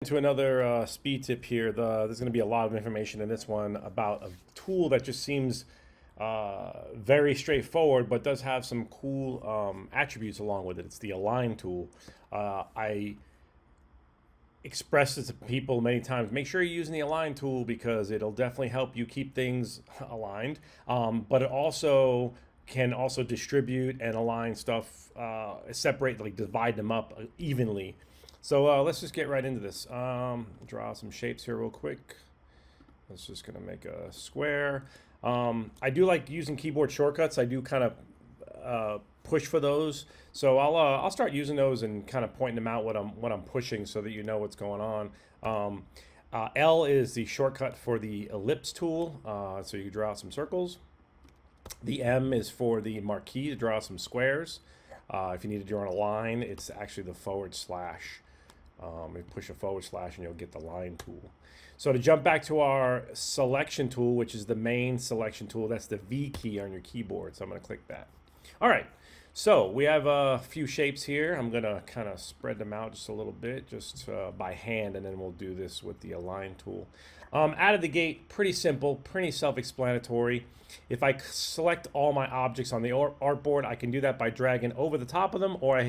To another speed tip here. There's going to be a lot of information in this one about a tool that just seems very straightforward, but does have some cool attributes along with it. It's the Align tool. I expressed it to people many times. Make sure you're using the Align tool because it'll definitely help you keep things aligned. But it also can also distribute and align stuff, separate, like divide them up evenly. So let's just get right into this. Draw some shapes here real quick. Let's just gonna make a square. I do like using keyboard shortcuts. I do kind of push for those. So I'll start using those and kind of pointing them out what I'm pushing so that you know what's going on. L is the shortcut for the ellipse tool, so you can draw some circles. The M is for the marquee to draw some squares. If you need to draw a line, it's actually the /. You push a / and you'll get the line tool. So to jump back to our selection tool, which is the main selection tool, that's the V key on your keyboard. So I'm going to click that. All right. So we have a few shapes here. I'm going to kind of spread them out just a little bit, just by hand, and then we'll do this with the Align tool. Out of the gate, pretty simple, pretty self-explanatory. If I select all my objects on the artboard, I can do that by dragging over the top of them, or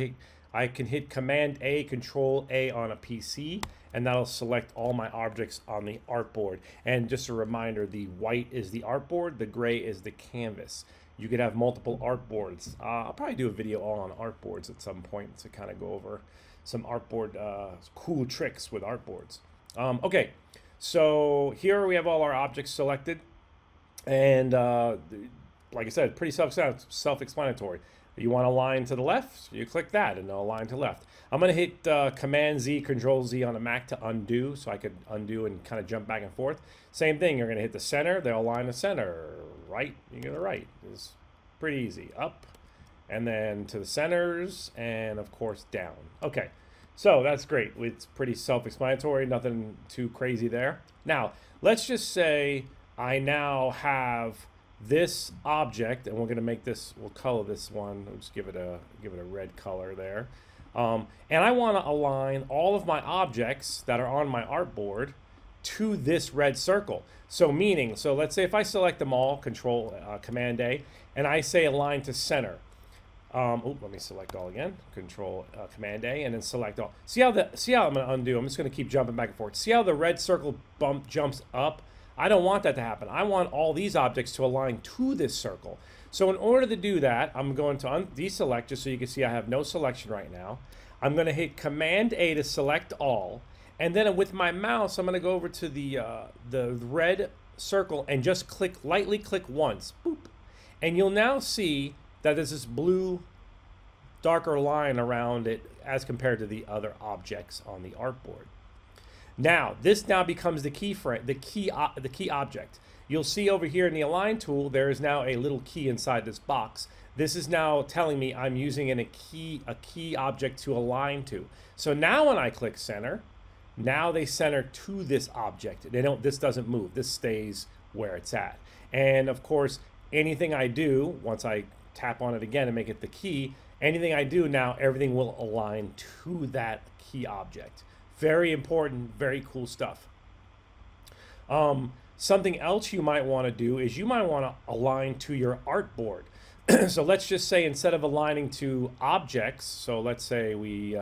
I can hit Command A, Control A on a PC, and that'll select all my objects on the artboard. And just a reminder, the white is the artboard, the gray is the canvas. You could have multiple artboards. I'll probably do a video all on artboards at some point to kind of go over some artboard cool tricks with artboards. Okay, so here we have all our objects selected, and like I said, pretty self-explanatory. You want to align to the left, you click that and it'll align to left. I'm going to hit Command Z, Control Z on a Mac to undo, so I could undo and kind of jump back and forth. Same thing, you're going to hit the center, they'll align to center. Right, you go to right. It's pretty easy. Up, and then to the centers, and of course down. Okay, so that's great. It's pretty self-explanatory, nothing too crazy there. Now, let's just say I now have this object, and we're going to make this, we'll color this one, we'll just give it a red color there, and I want to align all of my objects that are on my artboard to this red circle. So let's say if I select them all, Command A, and I say align to center. Let me select all again, Command A, and then select all. See how I'm going to undo? I'm just going to keep jumping back and forth. See how the red circle jumps up? I don't want that to happen. I want all these objects to align to this circle. So in order to do that, I'm going to deselect, just so you can see I have no selection right now. I'm going to hit Command A to select all, and then with my mouse, I'm going to go over to the red circle and just lightly click once, boop, and you'll now see that there's this blue darker line around it as compared to the other objects on the artboard. Now, this now becomes the key object. You'll see over here in the Align tool, there is now a little key inside this box. This is now telling me I'm using a key object to align to. So now when I click center, now they center to this object. This doesn't move. This stays where it's at. And of course, anything I do, once I tap on it again and make it the key, anything I do now, everything will align to that key object. Very important, very cool stuff. Something else you might want to do is you might want to align to your artboard. So let's just say instead of aligning to objects, so let's say we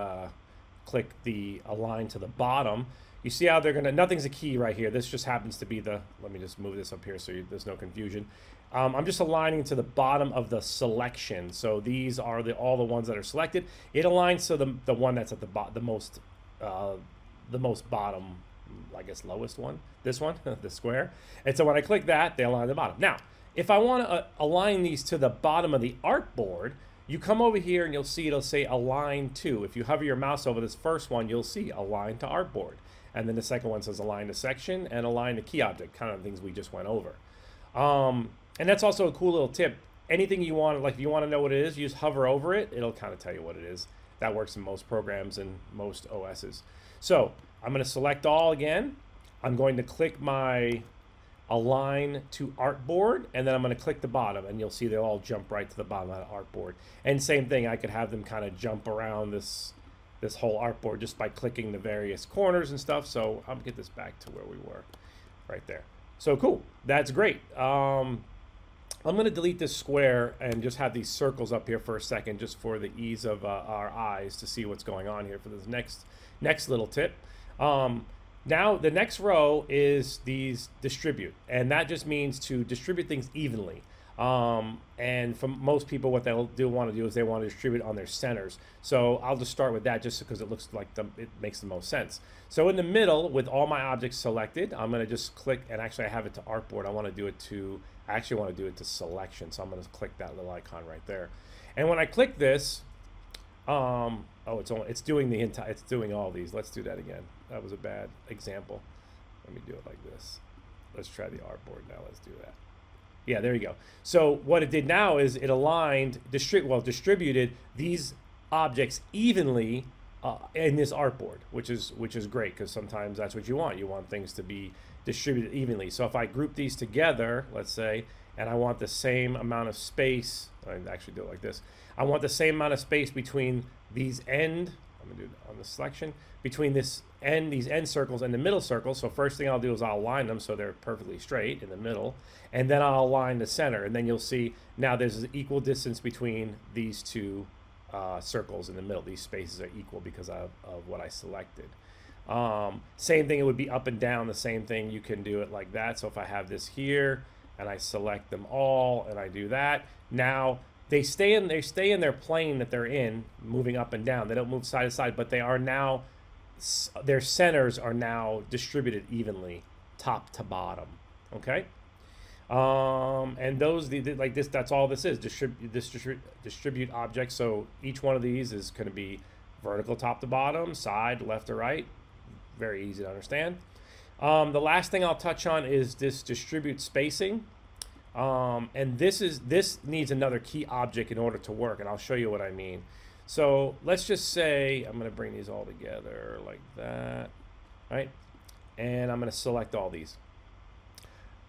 click the align to the bottom, you see how nothing's a key right here. This just happens to be let me just move this up here so there's no confusion. I'm just aligning to the bottom of the selection. So these are all the ones that are selected. It aligns to the one that's at the most bottom, I guess lowest one, this one, the square. And so when I click that, they align the bottom. Now, if I want to align these to the bottom of the artboard, you come over here and you'll see it'll say align to. If you hover your mouse over this first one, you'll see align to artboard. And then the second one says align to section and align to key object, kind of things we just went over. And that's also a cool little tip. Anything you want, like if you want to know what it is, you just hover over it. It'll kind of tell you what it is. That works in most programs and most OSs. So I'm going to select all again. I'm going to click my align to artboard, and then I'm going to click the bottom, and you'll see they'll all jump right to the bottom of the artboard. And same thing, I could have them kind of jump around this this whole artboard just by clicking the various corners and stuff. So I'll get this back to where we were right there. So cool, that's great. I'm going to delete this square and just have these circles up here for a second, just for the ease of our eyes to see what's going on here for this next little tip. Now the next row is these distribute, and that just means to distribute things evenly. And for most people, what they'll want to do is they want to distribute on their centers. So I'll just start with that just because it looks like it makes the most sense. So in the middle, with all my objects selected, I'm going to just click, and actually I have it to Artboard. I actually want to do it to selection. So I'm going to click that little icon right there. And when I click this, it's doing all these. Let's do that again. That was a bad example. Let me do it like this. Let's try the Artboard now. Let's do that. Yeah, there you go. So what it did now is it aligned, distributed these objects evenly in this artboard, which is great, because sometimes that's what you want. You want things to be distributed evenly. So if I group these together, let's say, and I want the same amount of space, I can actually do it like this. I want the same amount of space between these I'm gonna do it on the selection, between these end circles and the middle circle. So first thing I'll do is I'll align them so they're perfectly straight in the middle, and then I'll align the center, and then you'll see now there's an equal distance between these two circles in the middle. These spaces are equal because of what I selected. Same thing, it would be up and down, the same thing. You can do it like that. So if I have this here and I select them all and I do that, now they stay in their plane that they're in, moving up and down. They don't move side to side, but they are now, their centers are now distributed evenly, top to bottom. Okay, and those like this. That's all this is. Distribute objects. So each one of these is going to be vertical, top to bottom, side, left to right. Very easy to understand. The last thing I'll touch on is this distribute spacing. And this needs another key object in order to work, and I'll show you what I mean. So let's just say I'm going to bring these all together like that, right? And I'm going to select all these.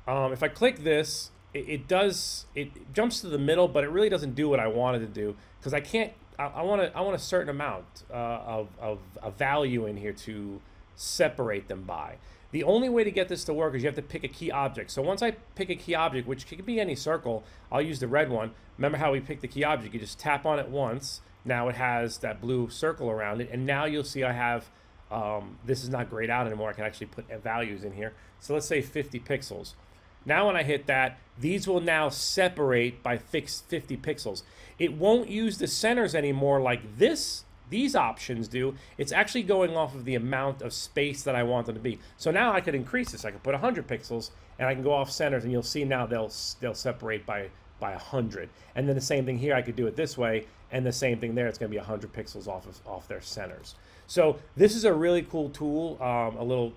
If I click this, it jumps to the middle, but it really doesn't do what I wanted to do, because I want a certain amount of value in here to separate them by. The only way to get this to work is you have to pick a key object. So once I pick a key object, which can be any circle, I'll use the red one. Remember how we picked the key object? You just tap on it once. Now it has that blue circle around it. And now you'll see I have, this is not grayed out anymore. I can actually put values in here. So let's say 50 pixels. Now when I hit that, these will now separate by 50 pixels. It won't use the centers anymore like these options do. It's actually going off of the amount of space that I want them to be. So now I could increase this. I could put 100 pixels, and I can go off centers, and you'll see now they'll separate by 100. And then the same thing here, I could do it this way, and the same thing there. It's going to be 100 pixels off their centers. So this is a really cool tool, a little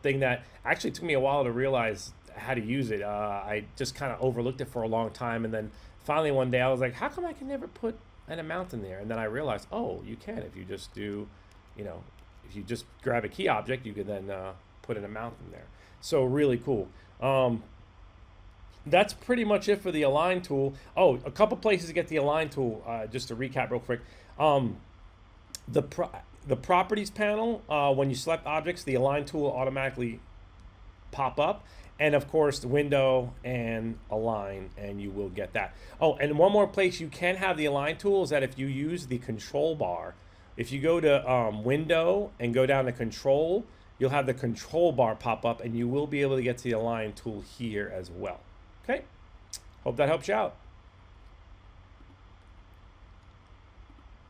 thing that actually took me a while to realize how to use it. I just kind of overlooked it for a long time, and then finally one day I was like, how come I can never put an amount in there? And then I realized, oh, you can. If you just do, if you just grab a key object, you can then put an amount in there. So really cool. That's pretty much it for the align tool. Oh, a couple places to get the align tool, just to recap real quick. The properties panel, when you select objects, the align tool will automatically pop up. And of course, the window and align, and you will get that. Oh, and one more place you can have the align tool is that if you use the control bar, if you go to window and go down to control, you'll have the control bar pop up, and you will be able to get to the align tool here as well. Okay, hope that helps you out.